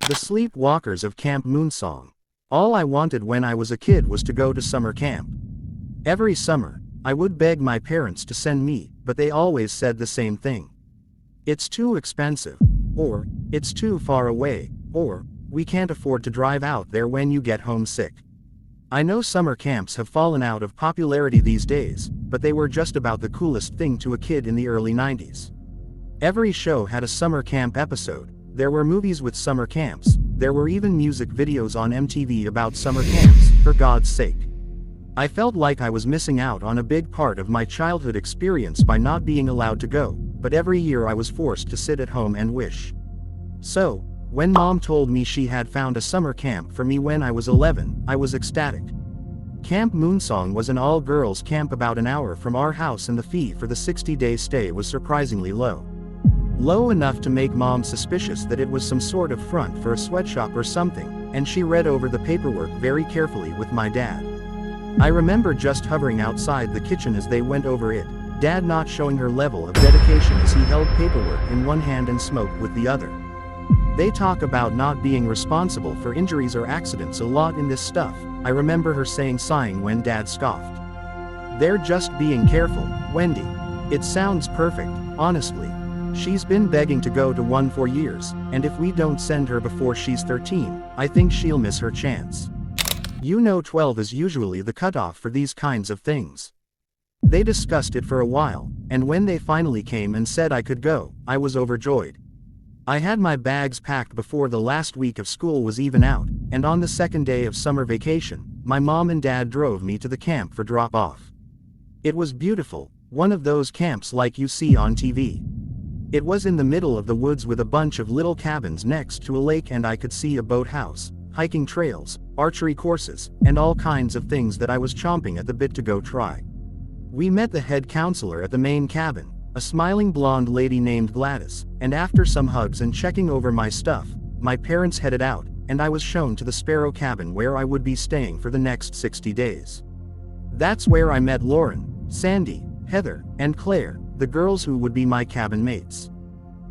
The sleepwalkers of Camp Moonsong. All I wanted when I was a kid was to go to summer camp. Every summer, I would beg my parents to send me, but they always said the same thing. It's too expensive, or, it's too far away, or, we can't afford to drive out there when you get homesick. I know summer camps have fallen out of popularity these days, but they were just about the coolest thing to a kid in the early 90s. Every show had a summer camp episode, there were movies with summer camps, there were even music videos on MTV about summer camps, for God's sake. I felt like I was missing out on a big part of my childhood experience by not being allowed to go, but every year I was forced to sit at home and wish. So, when Mom told me she had found a summer camp for me when I was 11, I was ecstatic. Camp Moonsong was an all-girls camp about an hour from our house, and the fee for the 60-day stay was surprisingly low. Low enough to make Mom suspicious that it was some sort of front for a sweatshop or something, and she read over the paperwork very carefully with my dad. I remember just hovering outside the kitchen as they went over it, Dad not showing her level of dedication as he held paperwork in one hand and smoked with the other. They talk about not being responsible for injuries or accidents a lot in this stuff, I remember her saying, sighing when Dad scoffed. They're just being careful, Wendy. It sounds perfect, honestly. She's been begging to go to one for years, and if we don't send her before she's 13, I think she'll miss her chance. 12 is usually the cutoff for these kinds of things. They discussed it for a while, and when they finally came and said I could go, I was overjoyed. I had my bags packed before the last week of school was even out, and on the second day of summer vacation, my mom and dad drove me to the camp for drop-off. It was beautiful, one of those camps like you see on TV. It was in the middle of the woods with a bunch of little cabins next to a lake, and I could see a boathouse, hiking trails, archery courses, and all kinds of things that I was chomping at the bit to go try. We met the head counselor at the main cabin, a smiling blonde lady named Gladys, and after some hugs and checking over my stuff, my parents headed out, and I was shown to the Sparrow cabin where I would be staying for the next 60 days. That's where I met Lauren, Sandy, Heather, and Claire, the girls who would be my cabin mates.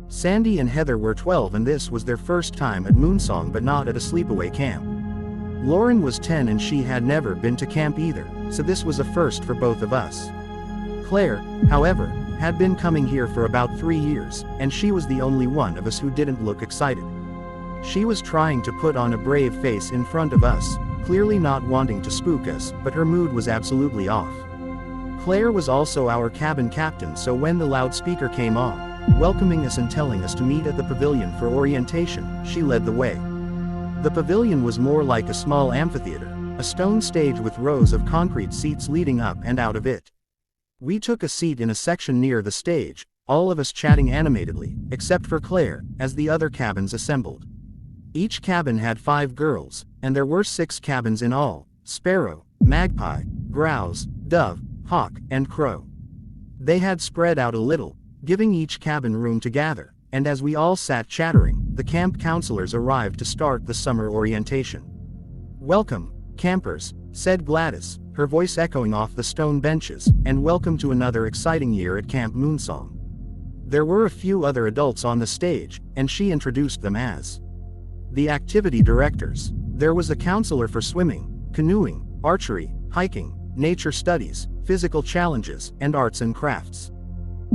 Sandy and Heather were 12 and this was their first time at Moonsong, but not at a sleepaway camp. Lauren was 10 and she had never been to camp either, so this was a first for both of us. Claire, however, had been coming here for about 3 years, and she was the only one of us who didn't look excited. She was trying to put on a brave face in front of us, clearly not wanting to spook us, but her mood was absolutely off. Claire was also our cabin captain, so when the loudspeaker came on, welcoming us and telling us to meet at the pavilion for orientation, she led the way. The pavilion was more like a small amphitheater, a stone stage with rows of concrete seats leading up and out of it. We took a seat in a section near the stage, all of us chatting animatedly, except for Claire, as the other cabins assembled. Each cabin had 5 girls, and there were 6 cabins in all: sparrow, magpie, grouse, dove, hawk, and crow. They had spread out a little, giving each cabin room to gather, and as we all sat chattering, the camp counselors arrived to start the summer orientation. "Welcome, campers," said Gladys, her voice echoing off the stone benches, "and welcome to another exciting year at Camp Moonsong." There were a few other adults on the stage, and she introduced them as the activity directors. There was a counselor for swimming, canoeing, archery, hiking, nature studies, physical challenges, and arts and crafts.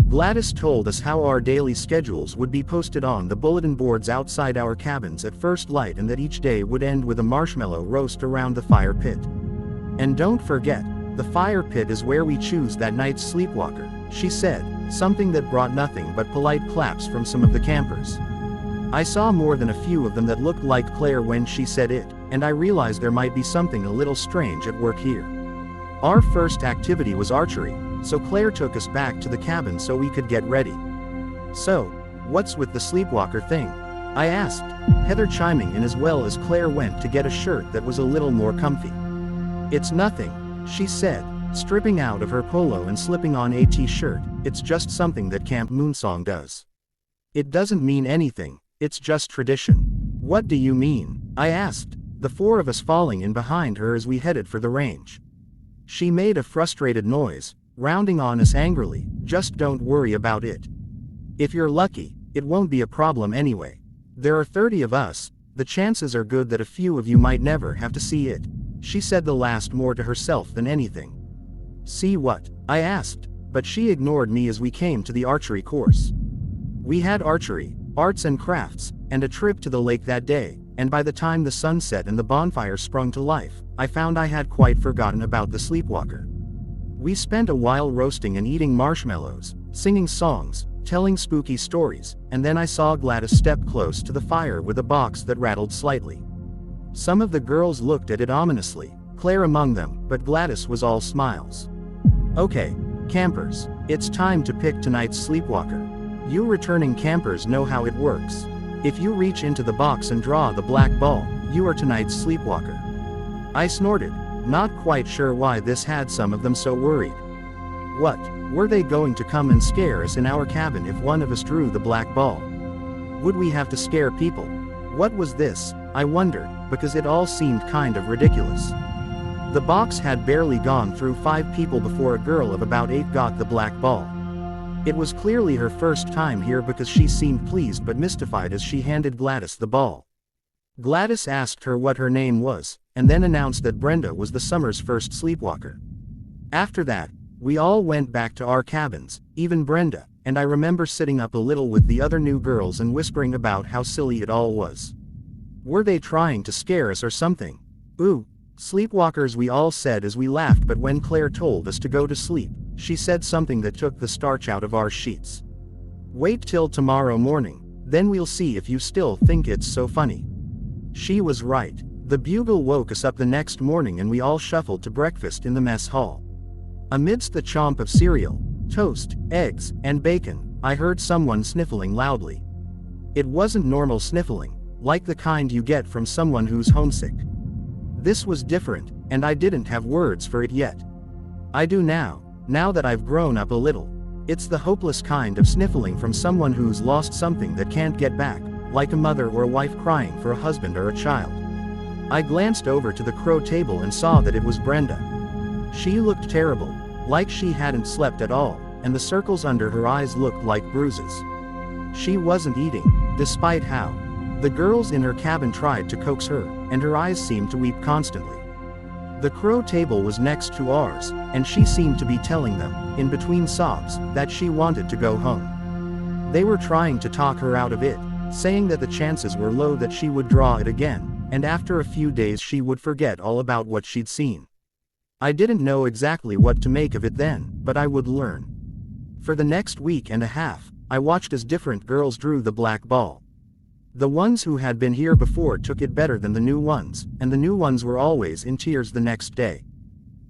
Gladys told us how our daily schedules would be posted on the bulletin boards outside our cabins at first light, and that each day would end with a marshmallow roast around the fire pit. "And don't forget, the fire pit is where we choose that night's sleepwalker," she said, something that brought nothing but polite claps from some of the campers. I saw more than a few of them that looked like Claire when she said it, and I realized there might be something a little strange at work here. Our first activity was archery, so Claire took us back to the cabin so we could get ready. "So, what's with the sleepwalker thing?" I asked, Heather chiming in as well as Claire went to get a shirt that was a little more comfy. "It's nothing," she said, stripping out of her polo and slipping on a t-shirt. "It's just something that Camp Moonsong does. It doesn't mean anything, it's just tradition." "What do you mean?" I asked, the 4 of us falling in behind her as we headed for the range. She made a frustrated noise, rounding on us angrily. "Just don't worry about it. If you're lucky, it won't be a problem anyway. There are 30 of us, the chances are good that a few of you might never have to see it. She said the last more to herself than anything. See what? I asked, but she ignored me as we came to the archery course. We had archery, arts and crafts, and a trip to the lake that day, and by the time the sun set and the bonfire sprung to life, I found I had quite forgotten about the sleepwalker. We spent a while roasting and eating marshmallows, singing songs, telling spooky stories, and then I saw Gladys step close to the fire with a box that rattled slightly. Some of the girls looked at it ominously, Claire among them, but Gladys was all smiles. Okay, campers, it's time to pick tonight's sleepwalker. You returning campers know how it works. If you reach into the box and draw the black ball, you are tonight's sleepwalker. I snorted, not quite sure why this had some of them so worried. What, were they going to come and scare us in our cabin if one of us drew the black ball? Would we have to scare people? What was this, I wondered, because it all seemed kind of ridiculous. The box had barely gone through 5 people before a girl of about 8 got the black ball. It was clearly her first time here because she seemed pleased but mystified as she handed Gladys the ball. Gladys asked her what her name was, and then announced that Brenda was the summer's first sleepwalker. After that, we all went back to our cabins, even Brenda, and I remember sitting up a little with the other new girls and whispering about how silly it all was. Were they trying to scare us or something? Ooh, sleepwalkers, we all said as we laughed, but when Claire told us to go to sleep, she said something that took the starch out of our sheets. Wait till tomorrow morning, then we'll see if you still think it's so funny. She was right. The bugle woke us up the next morning and we all shuffled to breakfast in the mess hall. Amidst the chomp of cereal, toast, eggs, and bacon, I heard someone sniffling loudly. It wasn't normal sniffling, like the kind you get from someone who's homesick. This was different, and I didn't have words for it yet. I do now that I've grown up a little. It's the hopeless kind of sniffling from someone who's lost something that can't get back, like a mother or a wife crying for a husband or a child. I glanced over to the crow table and saw that it was Brenda. She looked terrible, like she hadn't slept at all, and the circles under her eyes looked like bruises. She wasn't eating, despite how the girls in her cabin tried to coax her, and her eyes seemed to weep constantly. The crow table was next to ours, and she seemed to be telling them, in between sobs, that she wanted to go home. They were trying to talk her out of it, saying that the chances were low that she would draw it again, and after a few days she would forget all about what she'd seen. I didn't know exactly what to make of it then, but I would learn. For the next week and a half, I watched as different girls drew the black ball. The ones who had been here before took it better than the new ones, and the new ones were always in tears the next day.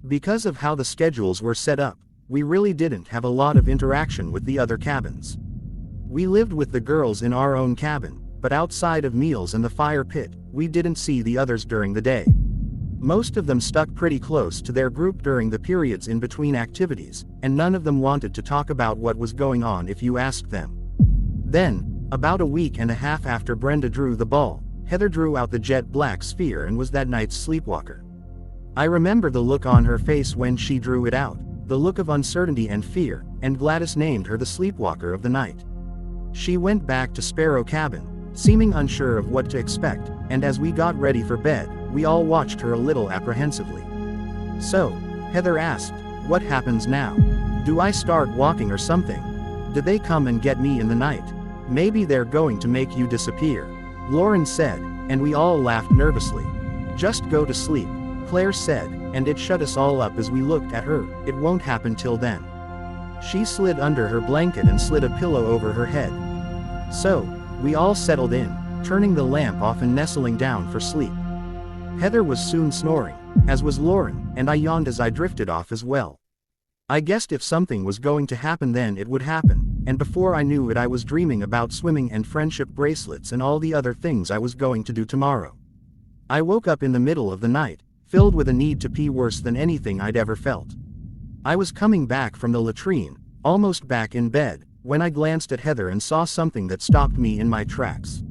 Because of how the schedules were set up, we really didn't have a lot of interaction with the other cabins. We lived with the girls in our own cabin, but outside of meals and the fire pit, we didn't see the others during the day. Most of them stuck pretty close to their group during the periods in between activities, and none of them wanted to talk about what was going on if you asked them. Then, about a week and a half after Brenda drew the ball, Heather drew out the jet black sphere and was that night's sleepwalker. I remember the look on her face when she drew it out, the look of uncertainty and fear, and Gladys named her the sleepwalker of the night. She went back to Sparrow Cabin, seeming unsure of what to expect, and as we got ready for bed, we all watched her a little apprehensively. So, Heather asked, "What happens now? Do I start walking or something? Did they come and get me in the night? Maybe they're going to make you disappear," Lauren said, and we all laughed nervously. "Just go to sleep," Claire said, and it shut us all up as we looked at her. "It won't happen till then." She slid under her blanket and slid a pillow over her head. So, we all settled in, turning the lamp off and nestling down for sleep. Heather was soon snoring, as was Lauren, and I yawned as I drifted off as well. I guessed if something was going to happen then it would happen, and before I knew it I was dreaming about swimming and friendship bracelets and all the other things I was going to do tomorrow. I woke up in the middle of the night, filled with a need to pee worse than anything I'd ever felt. I was coming back from the latrine, almost back in bed, when I glanced at Heather and saw something that stopped me in my tracks.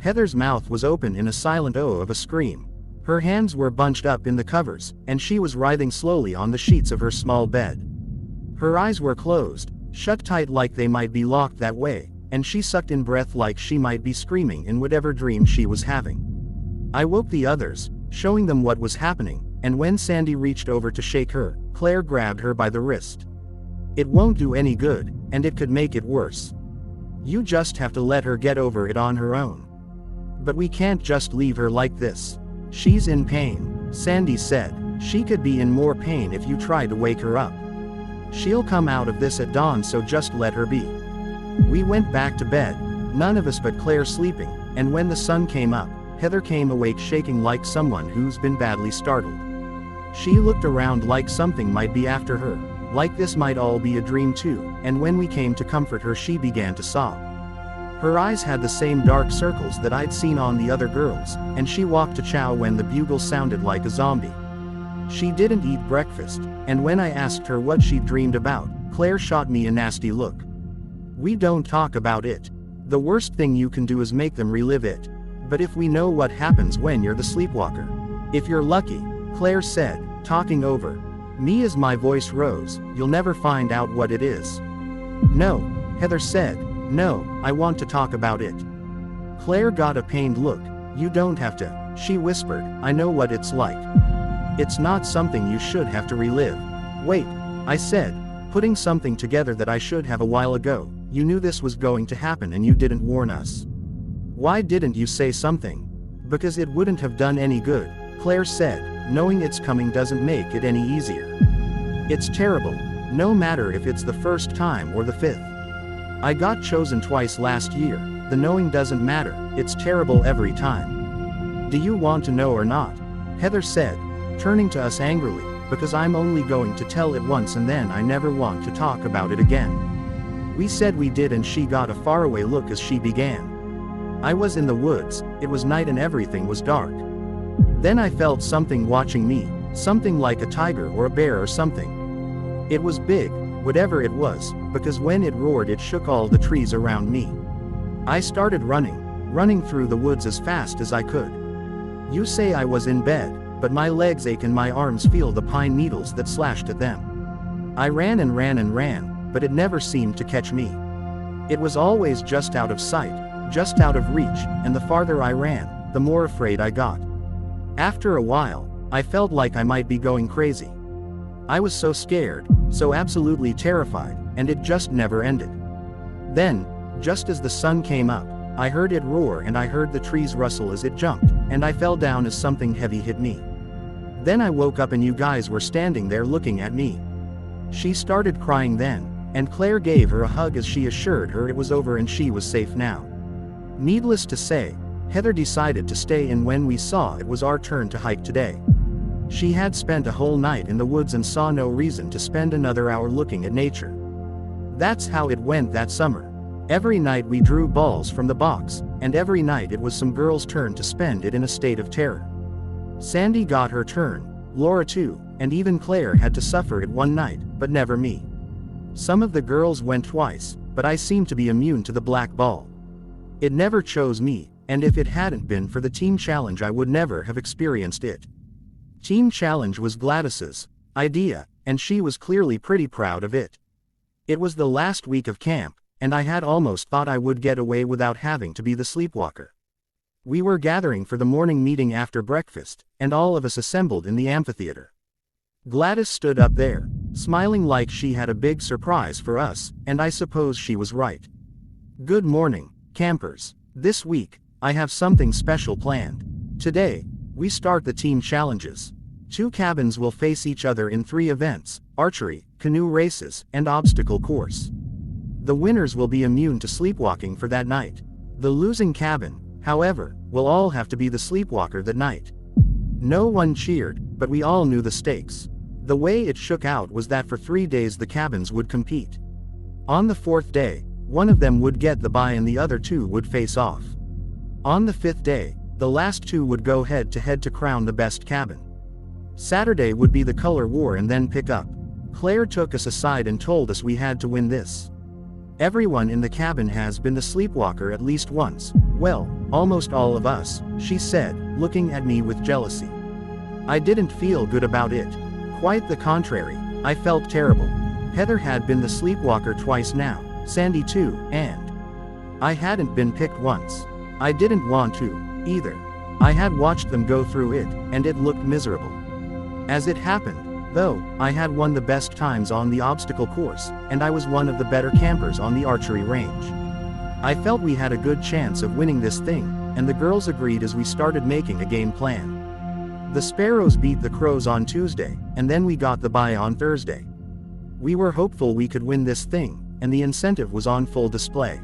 Heather's mouth was open in a silent "oh" of a scream. Her hands were bunched up in the covers, and she was writhing slowly on the sheets of her small bed. Her eyes were closed, shut tight like they might be locked that way, and she sucked in breath like she might be screaming in whatever dream she was having. I woke the others, showing them what was happening, and when Sandy reached over to shake her, Claire grabbed her by the wrist. "It won't do any good, and it could make it worse. You just have to let her get over it on her own." "But we can't just leave her like this. She's in pain," Sandy said. "She could be in more pain if you try to wake her up. She'll come out of this at dawn, so just let her be." We went back to bed, none of us but Claire sleeping, and when the sun came up, Heather came awake shaking like someone who's been badly startled. She looked around like something might be after her, like this might all be a dream too, and when we came to comfort her she began to sob. Her eyes had the same dark circles that I'd seen on the other girls, and she walked to chow when the bugle sounded like a zombie. She didn't eat breakfast, and when I asked her what she'd dreamed about, Claire shot me a nasty look. "We don't talk about it. The worst thing you can do is make them relive it. But if we know what happens when you're the sleepwalker. If you're lucky," Claire said, talking over me as my voice rose, "you'll never find out what it is." "No," Heather said. "No, I want to talk about it." Claire got a pained look. "You don't have to," she whispered. "I know what it's like. It's not something you should have to relive." "Wait," I said, putting something together that I should have a while ago. "You knew this was going to happen and you didn't warn us. Why didn't you say something?" "Because it wouldn't have done any good," Claire said. "Knowing it's coming doesn't make it any easier. It's terrible, no matter if it's the first time or the fifth. I got chosen twice last year. The knowing doesn't matter, it's terrible every time." "Do you want to know or not?" Heather said, turning to us angrily, "Because I'm only going to tell it once and then I never want to talk about it again." We said we did and she got a faraway look as she began. "I was in the woods, it was night and everything was dark. Then I felt something watching me, something like a tiger or a bear or something. It was big, whatever it was, because when it roared it shook all the trees around me. I started running through the woods as fast as I could. You say I was in bed, but my legs ache and my arms feel the pine needles that slashed at them. I ran and ran and ran, but it never seemed to catch me. It was always just out of sight, just out of reach, and the farther I ran, the more afraid I got. After a while, I felt like I might be going crazy. I was so scared, so absolutely terrified, and it just never ended. Then, just as the sun came up, I heard it roar and I heard the trees rustle as it jumped, and I fell down as something heavy hit me. Then I woke up and you guys were standing there looking at me." She started crying then, and Claire gave her a hug as she assured her it was over and she was safe now. Needless to say, Heather decided to stay in when we saw it was our turn to hike today. She had spent a whole night in the woods and saw no reason to spend another hour looking at nature. That's how it went that summer. Every night we drew balls from the box, and every night it was some girl's turn to spend it in a state of terror. Sandy got her turn, Laura too, and even Claire had to suffer it one night, but never me. Some of the girls went twice, but I seemed to be immune to the black ball. It never chose me, and if it hadn't been for the team challenge I would never have experienced it. Team challenge was Gladys's idea, and she was clearly pretty proud of it. It was the last week of camp, and I had almost thought I would get away without having to be the sleepwalker. We were gathering for the morning meeting after breakfast, and all of us assembled in the amphitheater. Gladys stood up there, smiling like she had a big surprise for us, and I suppose she was right. "Good morning, campers. This week, I have something special planned. Today, we start the team challenges. 2 cabins will face each other in 3 events: archery, canoe races, and obstacle course. The winners will be immune to sleepwalking for that night. The losing cabin, however, will all have to be the sleepwalker that night." No one cheered, but we all knew the stakes. The way it shook out was that for 3 days the cabins would compete. On the 4th day, one of them would get the bye and the other 2 would face off. On the 5th day, the last 2 would go head to head to crown the best cabin. Saturday would be the color war and then pick up. Claire took us aside and told us we had to win this. "Everyone in the cabin has been the sleepwalker at least once. Well, almost all of us," she said, looking at me with jealousy. I didn't feel good about it. Quite the contrary, I felt terrible. Heather had been the sleepwalker twice now, Sandy too, and I hadn't been picked once. I didn't want to, either. I had watched them go through it, and it looked miserable. As it happened, though, I had won the best times on the obstacle course, and I was one of the better campers on the archery range. I felt we had a good chance of winning this thing, and the girls agreed as we started making a game plan. The Sparrows beat the Crows on Tuesday, and then we got the bye on Thursday. We were hopeful we could win this thing, and the incentive was on full display.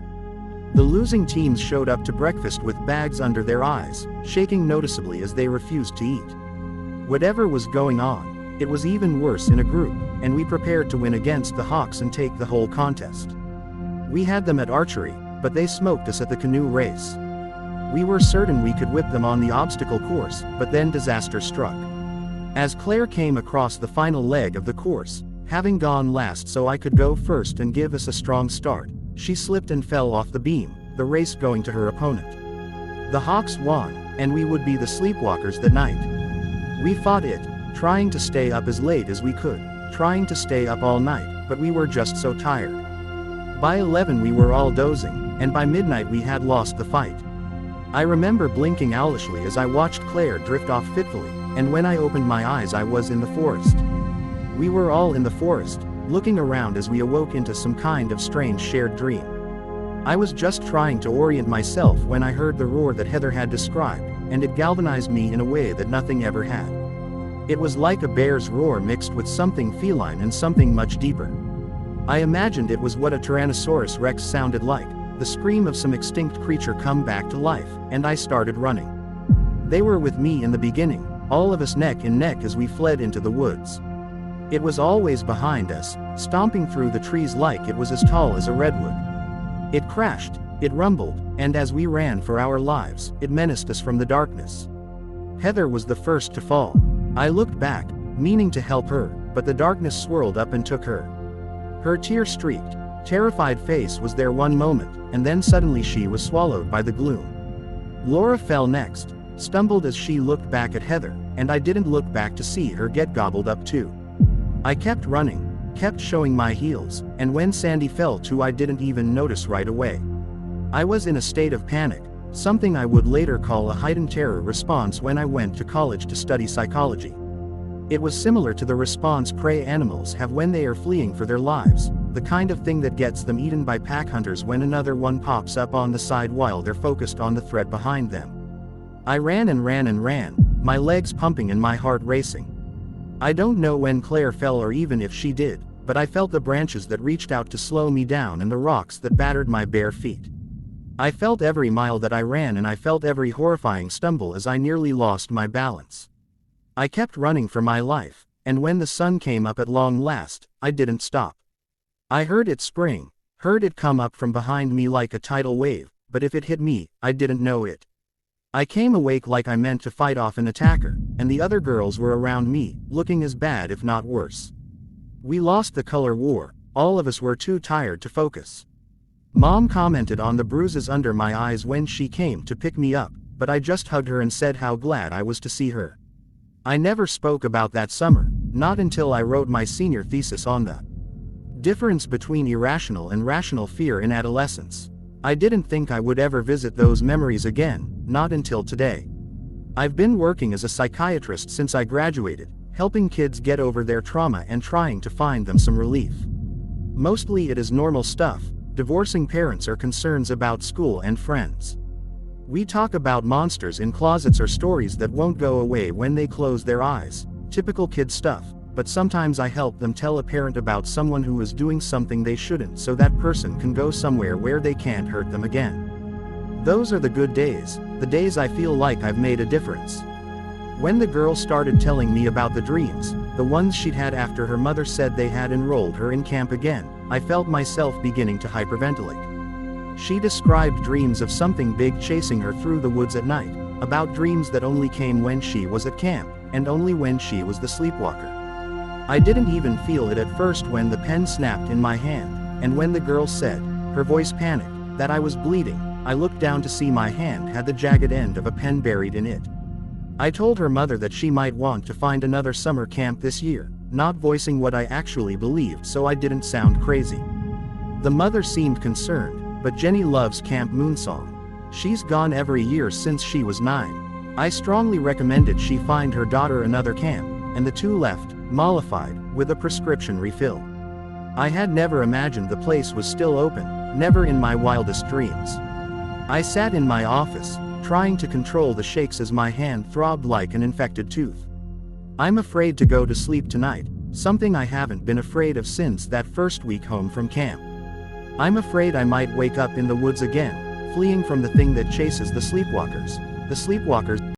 The losing teams showed up to breakfast with bags under their eyes, shaking noticeably as they refused to eat. Whatever was going on, it was even worse in a group, and we prepared to win against the Hawks and take the whole contest. We had them at archery, but they smoked us at the canoe race. We were certain we could whip them on the obstacle course, but then disaster struck. As Claire came across the final leg of the course, having gone last so I could go first and give us a strong start, she slipped and fell off the beam, the race going to her opponent. The Hawks won, and we would be the sleepwalkers that night. We fought it, trying to stay up as late as we could, trying to stay up all night, but we were just so tired. By 11 we were all dozing, and by midnight we had lost the fight. I remember blinking owlishly as I watched Claire drift off fitfully, and when I opened my eyes I was in the forest. We were all in the forest, looking around as we awoke into some kind of strange shared dream. I was just trying to orient myself when I heard the roar that Heather had described, and it galvanized me in a way that nothing ever had. It was like a bear's roar mixed with something feline and something much deeper. I imagined it was what a Tyrannosaurus Rex sounded like, the scream of some extinct creature come back to life, and I started running. They were with me in the beginning, all of us neck and neck as we fled into the woods. It was always behind us, stomping through the trees like it was as tall as a redwood. It crashed, it rumbled, and as we ran for our lives, it menaced us from the darkness. Heather was the first to fall. I looked back, meaning to help her, but the darkness swirled up and took her. Her tear-streaked, terrified face was there one moment, and then suddenly she was swallowed by the gloom. Laura fell next, stumbled as she looked back at Heather, and I didn't look back to see her get gobbled up too. I kept running, kept showing my heels, and when Sandy fell too I didn't even notice right away. I was in a state of panic, something I would later call a heightened terror response when I went to college to study psychology. It was similar to the response prey animals have when they are fleeing for their lives, the kind of thing that gets them eaten by pack hunters when another one pops up on the side while they're focused on the threat behind them. I ran and ran and ran, my legs pumping and my heart racing. I don't know when Claire fell or even if she did, but I felt the branches that reached out to slow me down and the rocks that battered my bare feet. I felt every mile that I ran and I felt every horrifying stumble as I nearly lost my balance. I kept running for my life, and when the sun came up at long last, I didn't stop. I heard it spring, heard it come up from behind me like a tidal wave, but if it hit me, I didn't know it. I came awake like I meant to fight off an attacker, and the other girls were around me, looking as bad if not worse. We lost the color war, all of us were too tired to focus. Mom commented on the bruises under my eyes when she came to pick me up, but I just hugged her and said how glad I was to see her. I never spoke about that summer, not until I wrote my senior thesis on the difference between irrational and rational fear in adolescence. I didn't think I would ever visit those memories again, not until today. I've been working as a psychiatrist since I graduated, helping kids get over their trauma and trying to find them some relief. Mostly it is normal stuff, divorcing parents or concerns about school and friends. We talk about monsters in closets or stories that won't go away when they close their eyes, typical kid stuff, but sometimes I help them tell a parent about someone who is doing something they shouldn't so that person can go somewhere where they can't hurt them again. Those are the good days, the days I feel like I've made a difference. When the girl started telling me about the dreams, the ones she'd had after her mother said they had enrolled her in camp again, I felt myself beginning to hyperventilate. She described dreams of something big chasing her through the woods at night, about dreams that only came when she was at camp, and only when she was the sleepwalker. I didn't even feel it at first when the pen snapped in my hand, and when the girl said, her voice panicked, that I was bleeding, I looked down to see my hand had the jagged end of a pen buried in it. I told her mother that she might want to find another summer camp this year, not voicing what I actually believed so I didn't sound crazy. The mother seemed concerned, but Jenny loves Camp Moonsong. She's gone every year since she was 9. I strongly recommended she find her daughter another camp, and the two left, mollified, with a prescription refill. I had never imagined the place was still open, never in my wildest dreams. I sat in my office, trying to control the shakes as my hand throbbed like an infected tooth. I'm afraid to go to sleep tonight, something I haven't been afraid of since that first week home from camp. I'm afraid I might wake up in the woods again, fleeing from the thing that chases the sleepwalkers. The sleepwalkers